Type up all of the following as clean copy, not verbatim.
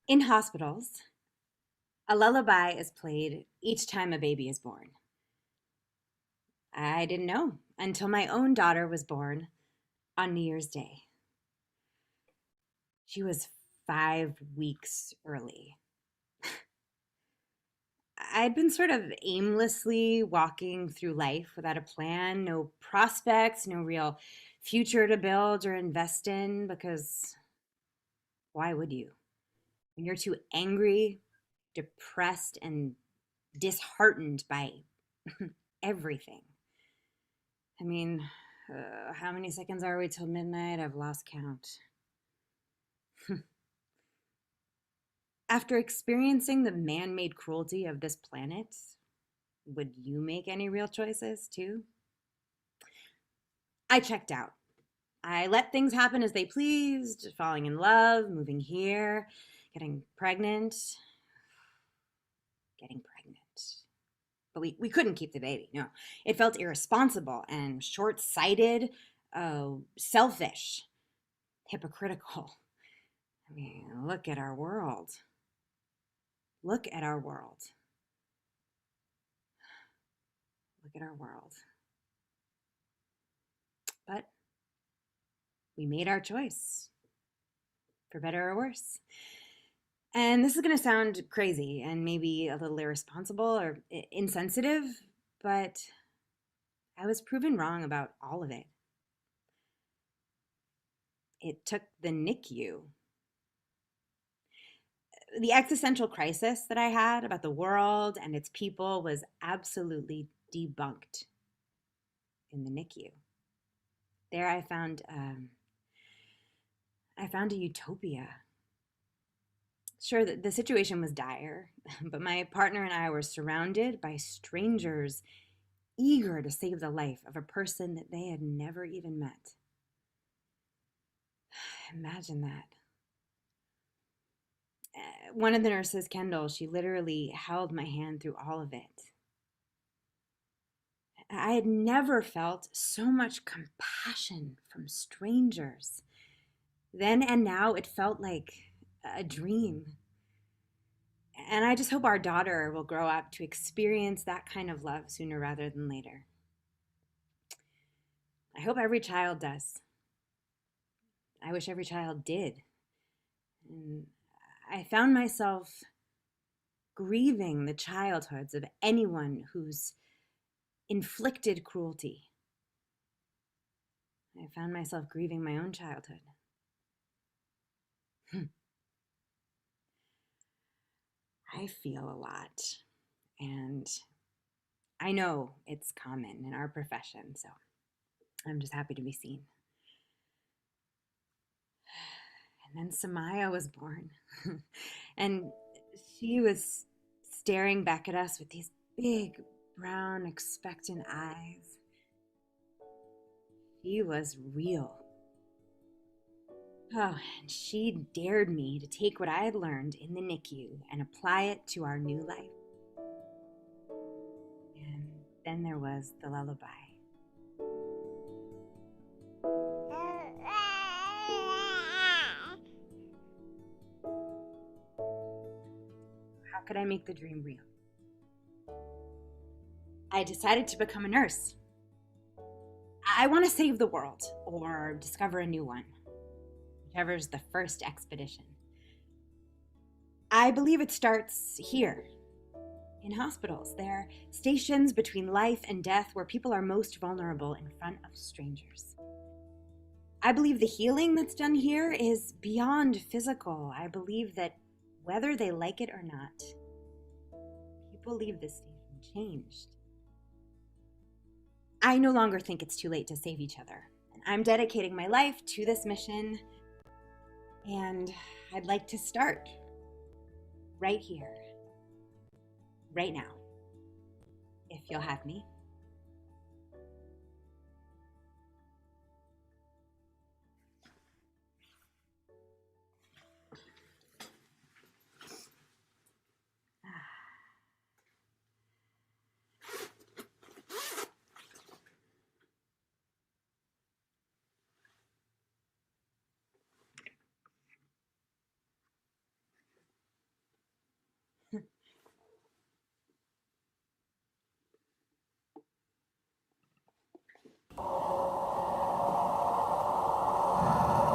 In hospitals, a lullaby is played each time a baby is born. I didn't know until my own daughter was born on New Year's Day. She was 5 weeks early. I'd been sort of aimlessly walking through life without a plan, no prospects, no real future to build or invest in, because why would you? When you're too angry, depressed, and disheartened by everything. I mean, how many seconds are we till midnight? I've lost count. After experiencing the man made cruelty of this planet, would you make any real choices too? I checked out. I let things happen as they pleased, falling in love, moving here, getting pregnant. Getting pregnant. But we couldn't keep the baby, no. It felt irresponsible and short sighted, selfish, hypocritical. I mean, look at our world. Look at our world. Look at our world. But we made our choice, for better or worse. And this is going to sound crazy and maybe a little irresponsible or insensitive, but I was proven wrong about all of it. It took the NICU. The existential crisis that I had about the world and its people was absolutely debunked in the NICU. There I found a utopia. Sure, the situation was dire, but my partner and I were surrounded by strangers eager to save the life of a person that they had never even met. Imagine that. One of the nurses, Kendall, she literally held my hand through all of it. I had never felt so much compassion from strangers. Then and now it felt like a dream. And I just hope our daughter will grow up to experience that kind of love sooner rather than later. I hope every child does. I wish every child did. And I found myself grieving the childhoods of anyone who's inflicted cruelty. I found myself grieving my own childhood. I feel a lot, and I know it's common in our profession, so I'm just happy to be seen. And then Samaya was born, and she was staring back at us with these big, brown, expectant eyes. She was real. Oh, and she dared me to take what I had learned in the NICU and apply it to our new life. And then there was the lullaby. How could I make the dream real? I decided to become a nurse. I want to save the world or discover a new one, whichever's the first expedition. I believe it starts here, in hospitals. They're stations between life and death where people are most vulnerable in front of strangers. I believe the healing that's done here is beyond physical. I believe that whether they like it or not, people leave this station changed. I no longer think it's too late to save each other. And I'm dedicating my life to this mission, and I'd like to start right here, right now, if you'll have me.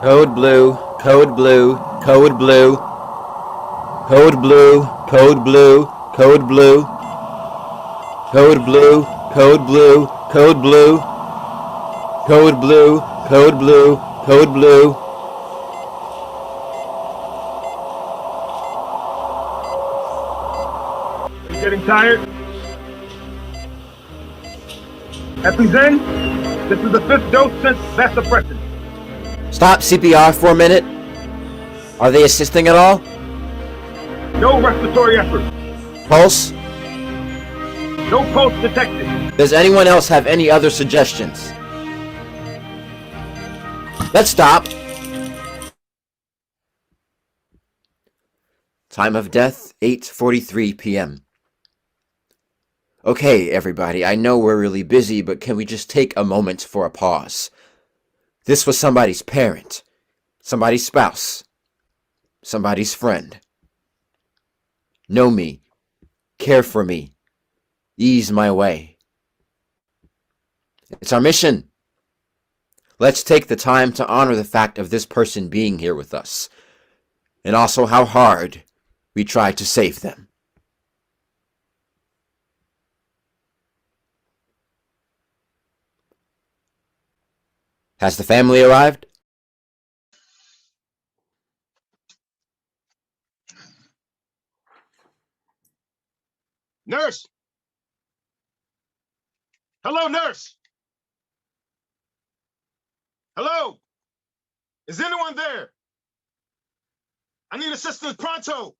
Code blue, code blue, code blue, code blue, code blue, code blue, code blue, code blue, code blue, code blue, code blue, code blue. Are you getting tired? Epizen, this is the 5th dose since vasopressin. Stop CPR for a minute. Are they assisting at all? No respiratory effort. Pulse? No pulse detected. Does anyone else have any other suggestions? Let's stop. Time of death, 8:43 p.m. Okay, everybody, I know we're really busy, but can we just take a moment for a pause? This was somebody's parent, somebody's spouse, somebody's friend. Know me, care for me, ease my way. It's our mission. Let's take the time to honor the fact of this person being here with us, and also how hard we tried to save them. Has the family arrived? Nurse! Hello, nurse! Hello! Is anyone there? I need assistance pronto!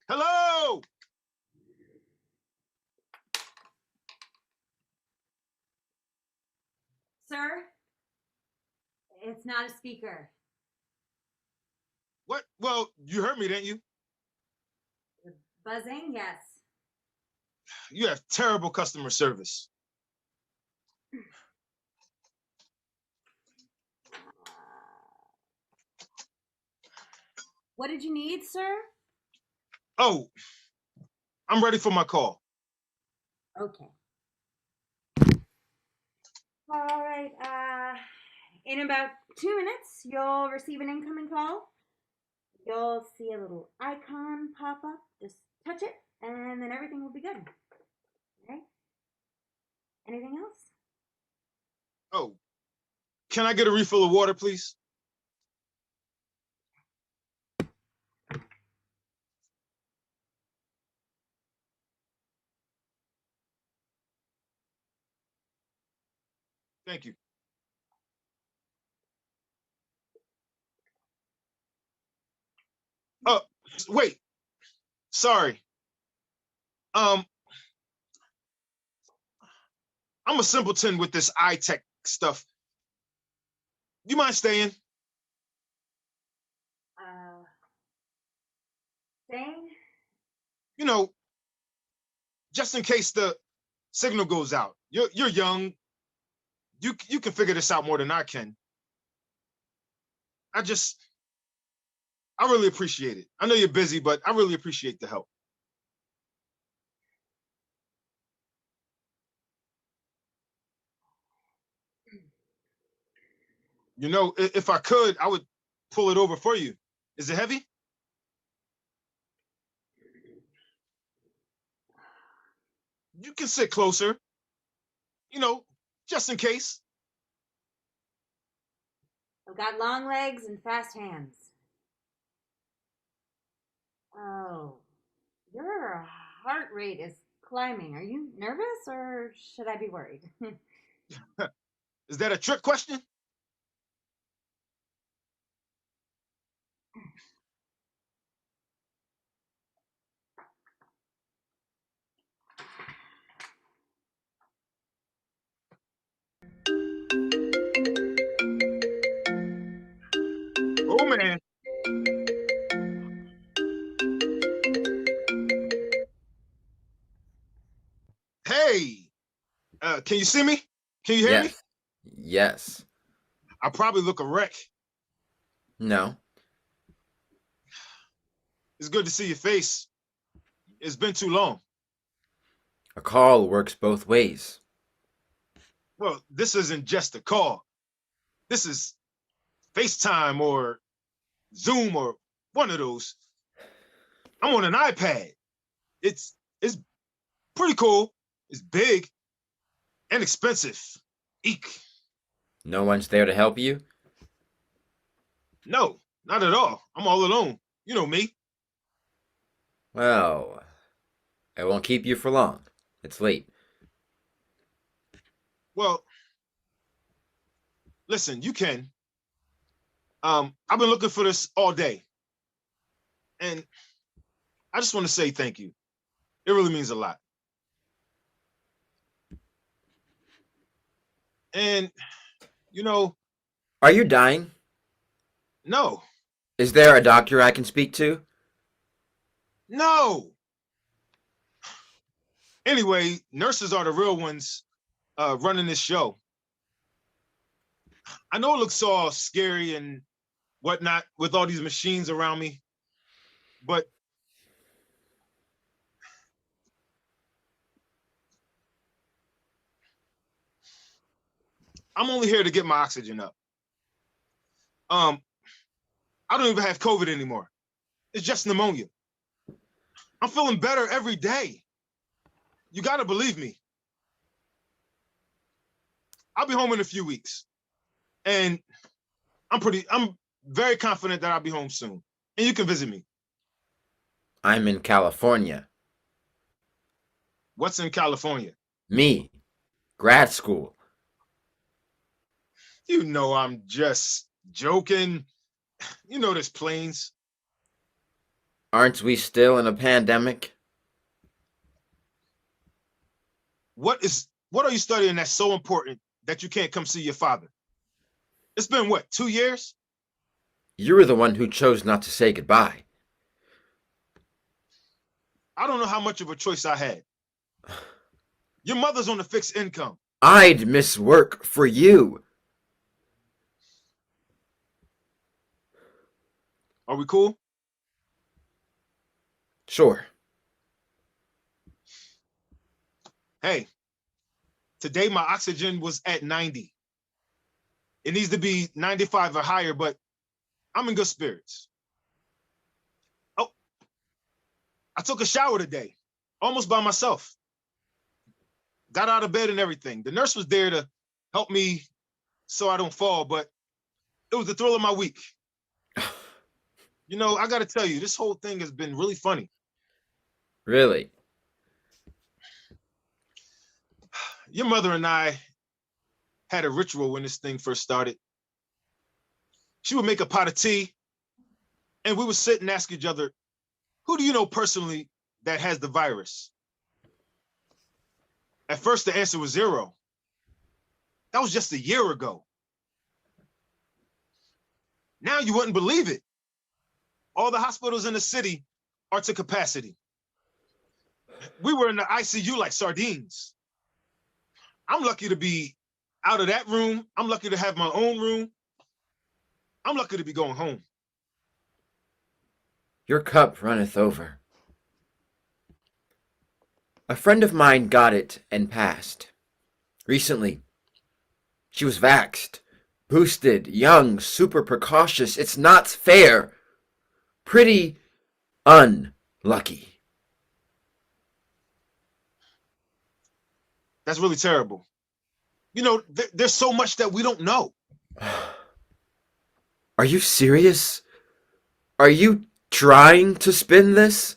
Hello! Sir, it's not a speaker. What? Well, you heard me, didn't you? Buzzing? Yes. You have terrible customer service. What did you need, sir? Oh, I'm ready for my call. Okay. All right. In about 2 minutes, you'll receive an incoming call. You'll see a little icon pop up. Just touch it, and then everything will be good. Okay? Anything else? Oh, can I get a refill of water, please? Thank you. Oh, wait. Sorry. I'm a simpleton with this eye-tech stuff. You mind staying? Staying? You know, just in case the signal goes out. You're young. You can figure this out more than I can. I really appreciate it. I know you're busy, but I really appreciate the help. You know, if I could, I would pull it over for you. Is it heavy? You can sit closer, you know, just in case. I've got long legs and fast hands. Oh, your heart rate is climbing. Are you nervous or should I be worried? Is that a trick question? Oh, man. Hey, can you see me? Can you hear me? Yes. Yes. I probably look a wreck. No. It's good to see your face. It's been too long. A call works both ways. Well, this isn't just a call. This is FaceTime or Zoom or one of those. I'm on an iPad. It's pretty cool. It's big and expensive. Eek. No one's there to help you? No, not at all. I'm all alone. You know me. Well, I won't keep you for long. It's late. Well, listen, you can. I've been looking for this all day. And I just want to say thank you. It really means a lot. And, you know, Are you dying? no, Is there a doctor I can speak to? no. Anyway, nurses are the real ones running this show. I know it looks all scary and whatnot with all these machines around me, but I'm only here to get my oxygen up. I don't even have COVID anymore. It's just pneumonia. I'm feeling better every day. You gotta believe me. I'll be home in a few weeks. And I'm very confident that I'll be home soon. And you can visit me. I'm in California. What's in California? Me. Grad school. You know I'm just joking. You know there's planes. Aren't we still in a pandemic? What are you studying that's so important that you can't come see your father? It's been what, 2 years? You were the one who chose not to say goodbye. I don't know how much of a choice I had. Your mother's on a fixed income. I'd miss work for you. Are we cool? Sure. Hey, today my oxygen was at 90. It needs to be 95 or higher, but I'm in good spirits. Oh, I took a shower today, almost by myself. Got out of bed and everything. The nurse was there to help me so I don't fall, but it was the thrill of my week. You know, I got to tell you, this whole thing has been really funny. Really? Your mother and I had a ritual when this thing first started. She would make a pot of tea, and we would sit and ask each other, who do you know personally that has the virus? At first, the answer was 0. That was just a year ago. Now you wouldn't believe it. All the hospitals in the city are to capacity. We were in the ICU like sardines. I'm lucky to be out of that room. I'm lucky to have my own room. I'm lucky to be going home. Your cup runneth over. A friend of mine got it and passed. Recently. She was vaxxed, boosted, young, super precautious. It's not fair. Pretty unlucky. That's really terrible. You know, there's so much that we don't know. Are you serious? Are you trying to spin this?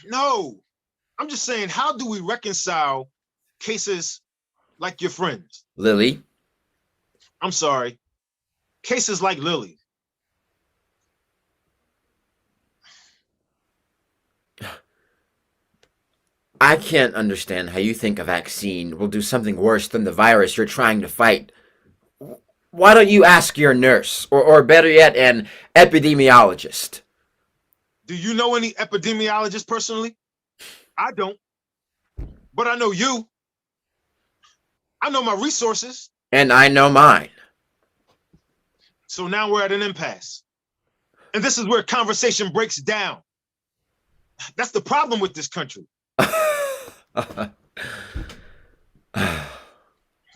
No, I'm just saying, how do we reconcile cases like your friends? Lily? I'm sorry, cases like Lily. I can't understand how you think a vaccine will do something worse than the virus you're trying to fight. Why don't you ask your nurse, or better yet, an epidemiologist? Do you know any epidemiologists personally? I don't, but I know you. I know my resources. And I know mine. So now we're at an impasse. And this is where conversation breaks down. That's the problem with this country.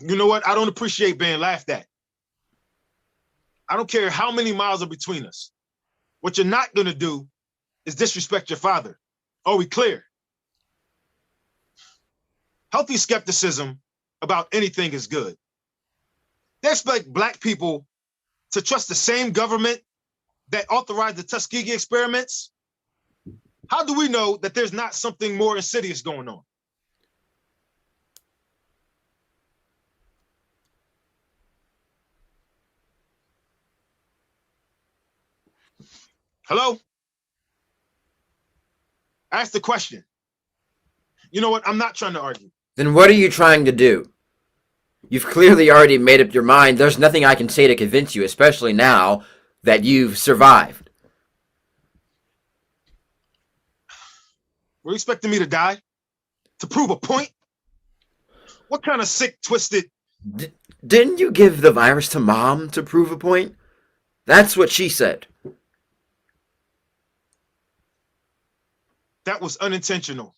You know what? I don't appreciate being laughed at. I don't care how many miles are between us. What you're not going to do is disrespect your father. Are we clear? Healthy skepticism about anything is good. They expect Black people to trust the same government that authorized the Tuskegee experiments. How do we know that there's not something more insidious going on? Hello? Ask the question. You know what? I'm not trying to argue. Then what are you trying to do? You've clearly already made up your mind. There's nothing I can say to convince you, especially now that you've survived. Were you expecting me to die? To prove a point? What kind of sick, twisted... Didn't you give the virus to Mom to prove a point? That's what she said. That was unintentional.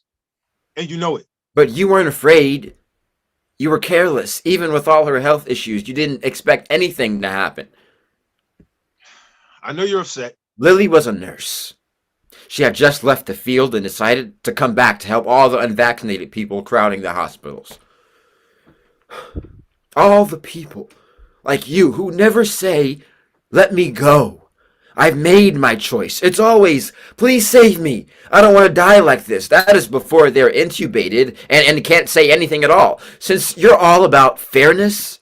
And you know it. But you weren't afraid. You were careless. Even with all her health issues, you didn't expect anything to happen. I know you're upset. Lily was a nurse. She had just left the field and decided to come back to help all the unvaccinated people crowding the hospitals. All the people, like you, who never say, "Let me go. I've made my choice." It's always, "Please save me. I don't want to die like this." That is before they're intubated and can't say anything at all. Since you're all about fairness,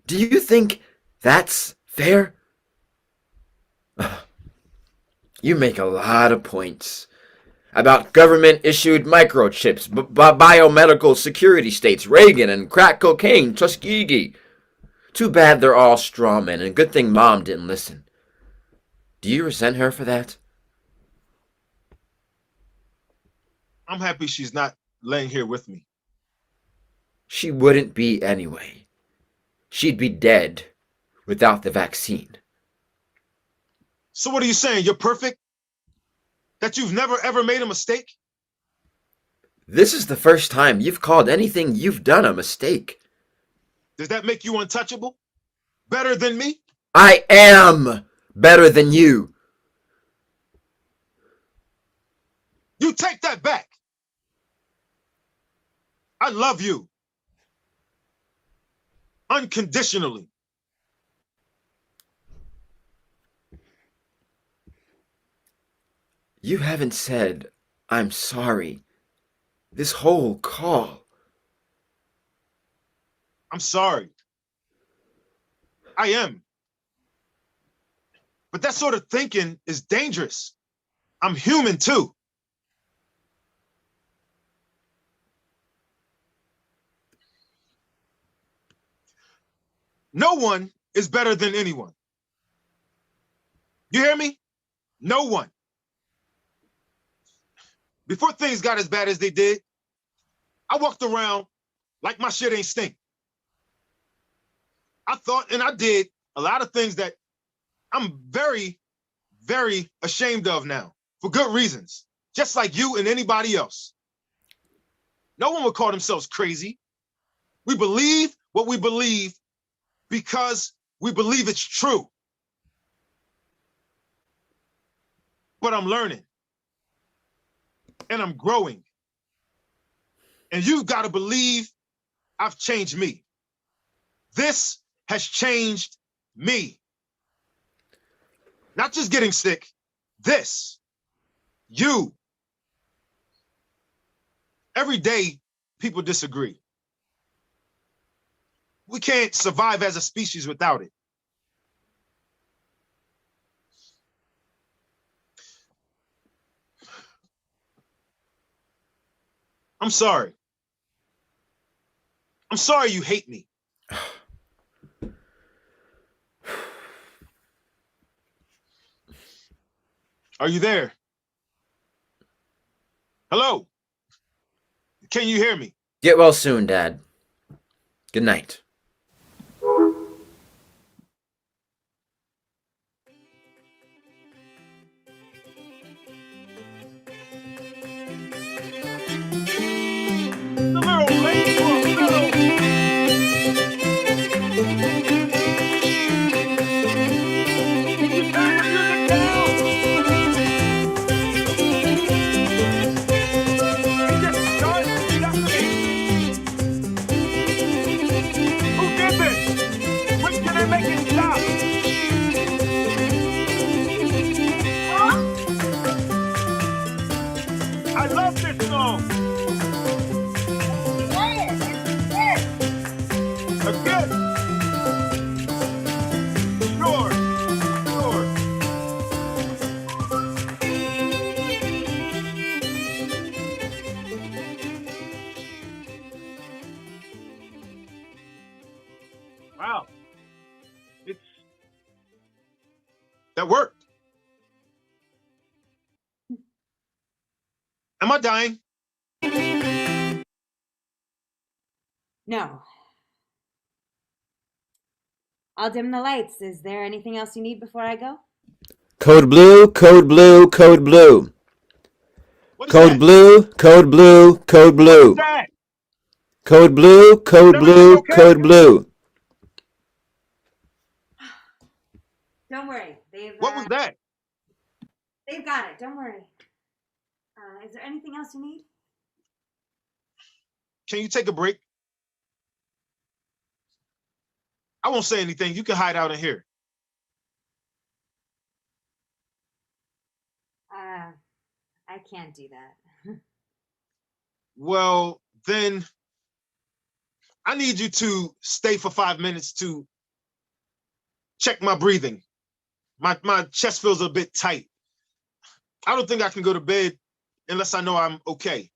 do you think that's fair? You make a lot of points about government-issued microchips, biomedical security states, Reagan, and crack cocaine, Tuskegee. Too bad they're all straw men, and good thing Mom didn't listen. Do you resent her for that? I'm happy she's not laying here with me. She wouldn't be anyway. She'd be dead without the vaccine. So what are you saying? You're perfect? That you've never ever made a mistake? This is the first time you've called anything you've done a mistake. Does that make you untouchable? Better than me? I am better than you. You take that back. I love you. Unconditionally. You haven't said, "I'm sorry," this whole call. I'm sorry. I am. But that sort of thinking is dangerous. I'm human too. No one is better than anyone. You hear me? No one. Before things got as bad as they did, I walked around like my shit ain't stink. I thought and I did a lot of things that I'm very, very ashamed of now for good reasons, just like you and anybody else. No one would call themselves crazy. We believe what we believe because we believe it's true. But I'm learning and I'm growing. And you've got to believe I've changed me. This has changed me. Not just getting sick, this, you. Every day, people disagree. We can't survive as a species without it. I'm sorry. I'm sorry you hate me. Are you there? Hello? Can you hear me? Get well soon, Dad. Good night. The little lady for a fellow. I love this song. A gift. Sure. Sure. Wow. That worked. Am I dying? No. I'll dim the lights. Is there anything else you need before I go? Code blue, code blue, code blue. What is Code that? blue, code blue, code What is blue. that? Code blue, Is code everything blue, okay? code blue. Don't worry. What was that? They've got it. Don't worry. Is there anything else you need? Can you take a break? I won't say anything. You can hide out in here. I can't do that. Well, then I need you to stay for 5 minutes to check my breathing. My chest feels a bit tight. I don't think I can go to bed unless I know I'm okay.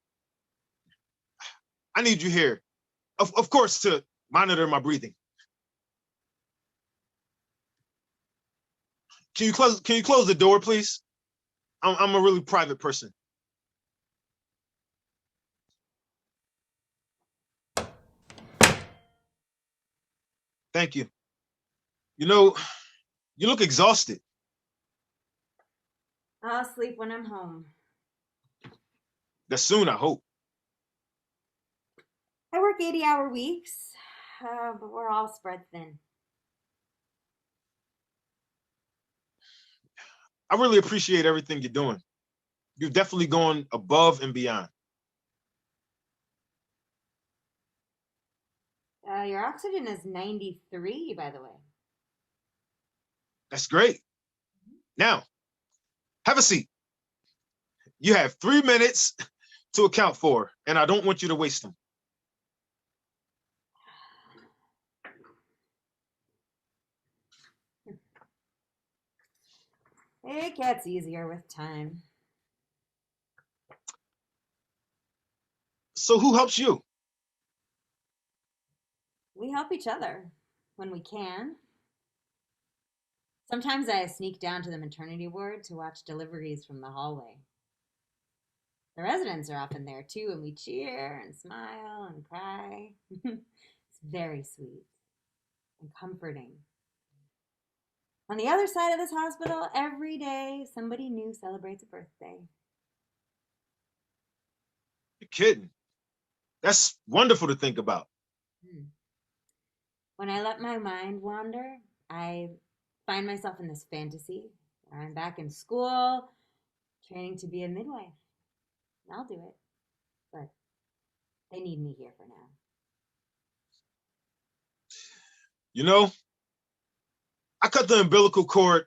I need you here. Of course, to monitor my breathing. Can you close the door, please? I'm a really private person. Thank you. You know, you look exhausted. I'll sleep when I'm home. That's soon, I hope. I work 80-hour weeks, but we're all spread thin. I really appreciate everything you're doing. You've definitely gone above and beyond. Your oxygen is 93, by the way. That's great. Now, have a seat. You have 3 minutes to account for, and I don't want you to waste them. It gets easier with time. So who helps you? We help each other when we can. Sometimes I sneak down to the maternity ward to watch deliveries from the hallway. The residents are often there too, and we cheer and smile and cry. It's very sweet and comforting. On the other side of this hospital, every day somebody new celebrates a birthday. You're kidding. That's wonderful to think about. When I let my mind wander, I find myself in this fantasy where I'm back in school, training to be a midwife. I'll do it, but they need me here for now. You know, I cut the umbilical cord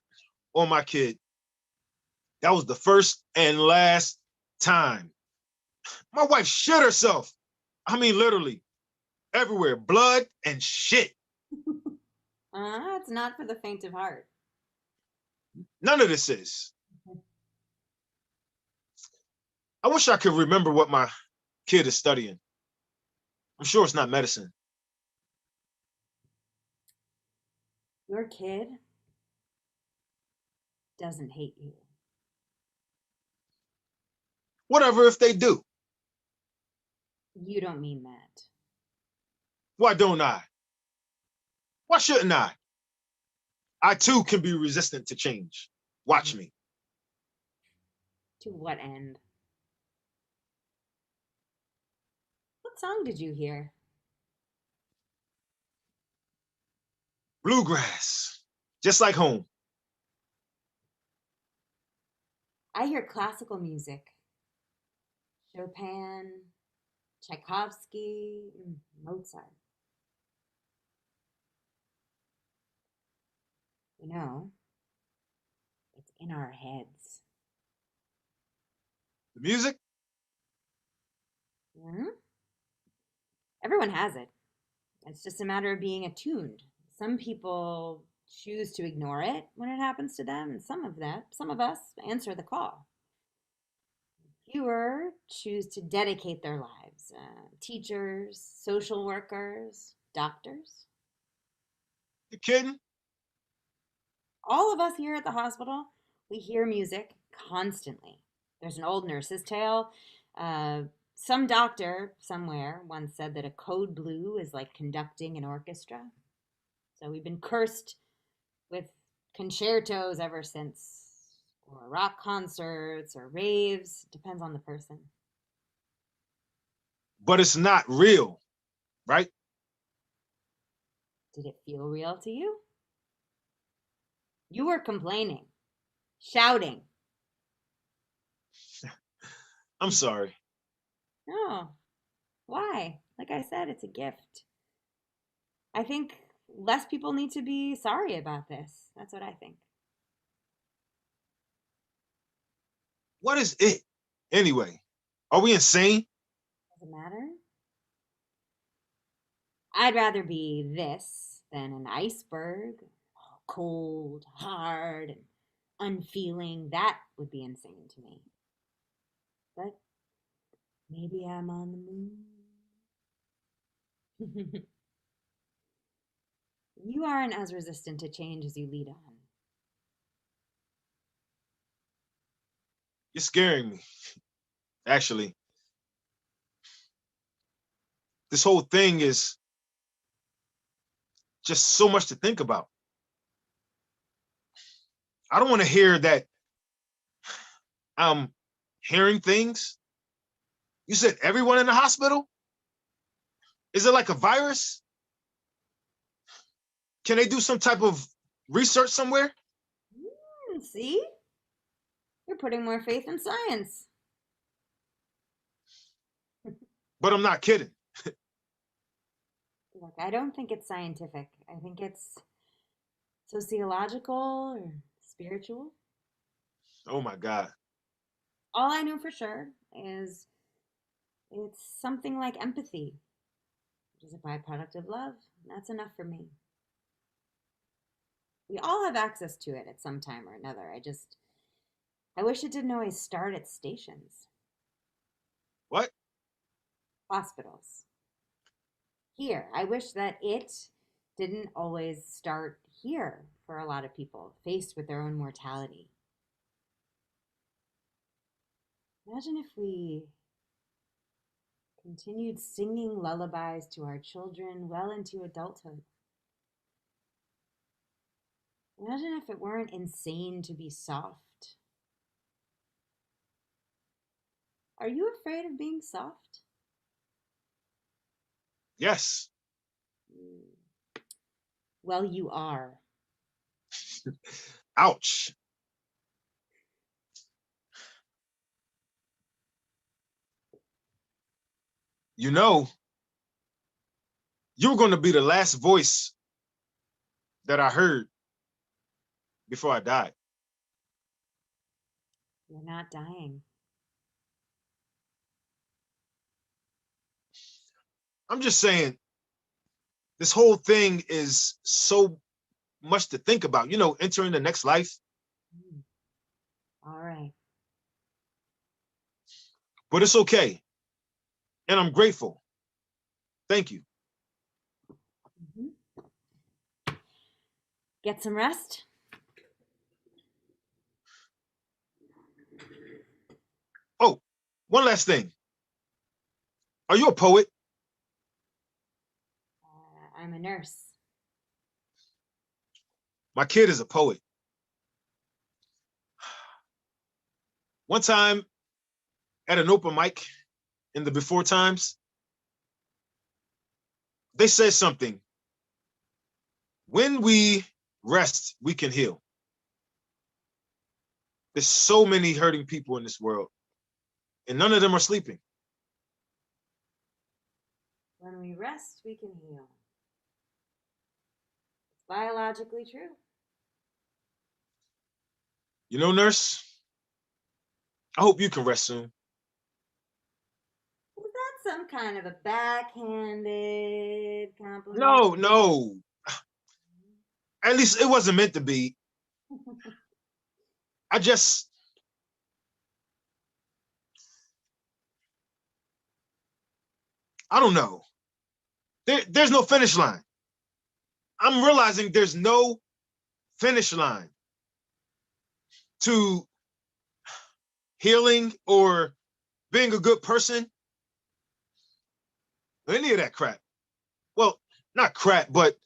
on my kid. That was the first and last time. My wife shit herself. I mean, literally, everywhere, blood and shit. It's not for the faint of heart. None of this is. I wish I could remember what my kid is studying. I'm sure it's not medicine. Your kid doesn't hate you. Whatever if they do. You don't mean that. Why don't I? Why shouldn't I? I too can be resistant to change. Watch me. To what end? What song did you hear? Bluegrass, just like home. I hear classical music. Chopin, Tchaikovsky, Mozart. You know, it's in our heads. The music, Mhm. Everyone has it. It's just a matter of being attuned. Some people choose to ignore it when it happens to them, and some of us answer the call. Fewer choose to dedicate their lives. Teachers, social workers, doctors. You kidding? All of us here at the hospital, we hear music constantly. There's an old nurse's tale. Uh, some doctor somewhere once said that a code blue is like conducting an orchestra. So we've been cursed with concertos ever since, or rock concerts, or raves. Depends on the person. But it's not real, right? Did it feel real to you? You were complaining, shouting. I'm sorry. No, why? Like I said, it's a gift. I think less people need to be sorry about this. That's what I think. What is it? Anyway, are we insane? Does it matter? I'd rather be this than an iceberg. Cold, hard, and unfeeling. That would be insane to me. But maybe I'm on the moon. You aren't as resistant to change as you lead on. You're scaring me. Actually, this whole thing is just so much to think about. I don't want to hear that I'm hearing things. You said everyone in the hospital? Is it like a virus? Can they do some type of research somewhere? See? You're putting more faith in science. But I'm not kidding. Look, I don't think it's scientific. I think it's sociological or spiritual. Oh my God. All I know for sure is it's something like empathy, which is a byproduct of love. That's enough for me. We all have access to it at some time or another. I wish it didn't always start at stations, What? hospitals. Here, I wish that it didn't always start here for a lot of people faced with their own mortality. Imagine if we continued singing lullabies to our children well into adulthood. Imagine if it weren't insane to be soft. Are you afraid of being soft? Yes. Well, you are. Ouch. You know, you were going to be the last voice that I heard before I died. You're not dying. I'm just saying, this whole thing is so much to think about. You know, entering the next life. Mm. All right. But it's okay. And I'm grateful. Thank you. Mhm. Get some rest. Oh, one last thing. Are you a poet? I'm a nurse. My kid is a poet. One time at an open mic in the before times, they said something. When we rest, we can heal. There's so many hurting people in this world, and none of them are sleeping. When we rest, we can heal. It's biologically true. You know, nurse, I hope you can rest soon. What was that some kind of a backhanded compliment? No. At least it wasn't meant to be. I don't know. There's no finish line. I'm realizing there's no finish line to healing or being a good person, or any of that crap. Well, not crap, but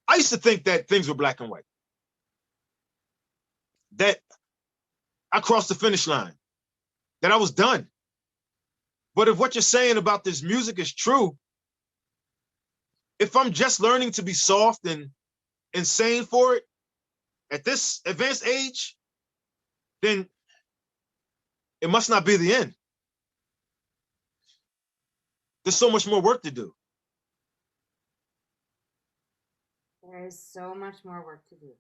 I used to think that things were black and white. That I crossed the finish line, that I was done. But if what you're saying about this music is true, if I'm just learning to be soft and insane for it at this advanced age, then it must not be the end. There's so much more work to do. There is so much more work to do.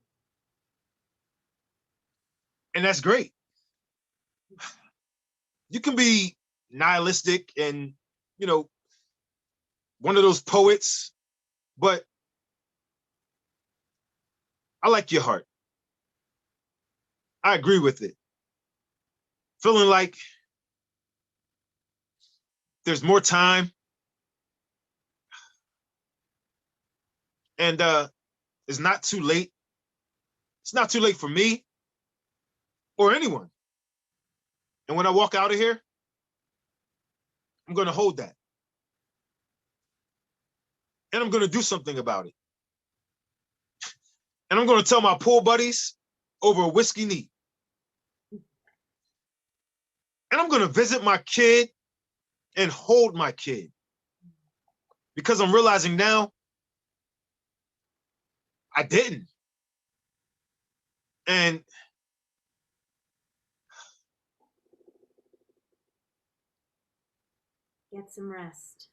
And that's great. You can be nihilistic and, one of those poets, but I like your heart. I agree with it. Feeling like there's more time. And it's not too late. It's not too late for me or anyone. And when I walk out of here, I'm going to hold that. And I'm going to do something about it. And I'm going to tell my pool buddies over a whiskey neat. And I'm going to visit my kid and hold my kid. Because I'm realizing now, I didn't. And get some rest.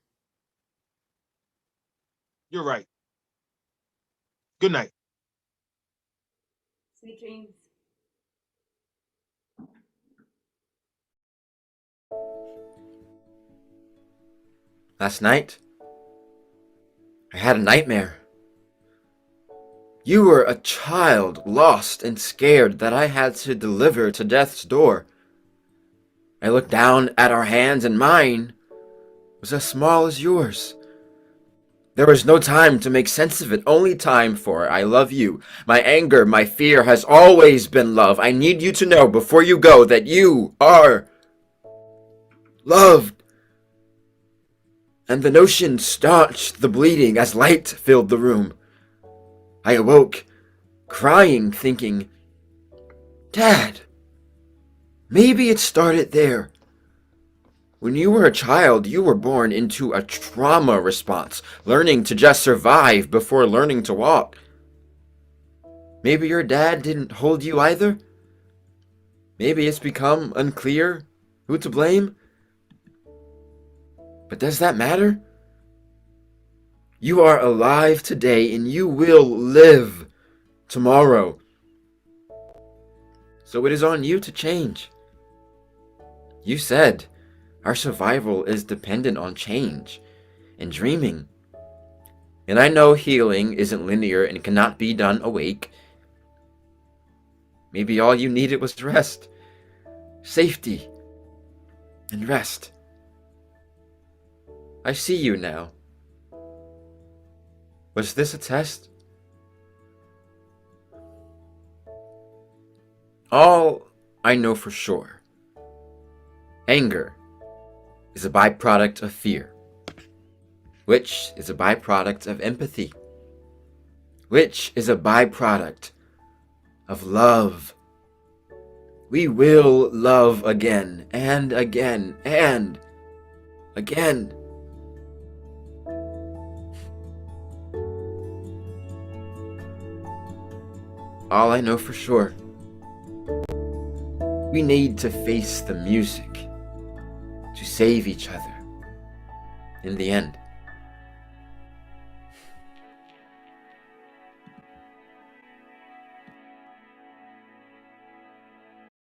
You're right. Good night. Sweet dreams. Last night, I had a nightmare. You were a child, lost and scared, that I had to deliver to death's door. I looked down at our hands, and mine was as small as yours. There was no time to make sense of it, only time for I love you. My anger, my fear has always been love. I need you to know before you go that you are loved. And the notion staunched the bleeding as light filled the room. I awoke, crying, thinking, Dad, maybe it started there. When you were a child, you were born into a trauma response, learning to just survive before learning to walk. Maybe your dad didn't hold you either? Maybe it's become unclear who to blame? But does that matter? You are alive today and you will live tomorrow. So it is on you to change. You said our survival is dependent on change and dreaming. And I know healing isn't linear and cannot be done awake. Maybe all you needed was rest, safety, and rest. I see you now. Was this a test? All I know for sure, anger is a byproduct of fear, which is a byproduct of empathy, which is a byproduct of love. We will love again and again and again. All I know for sure, we need to face the music to save each other in the end.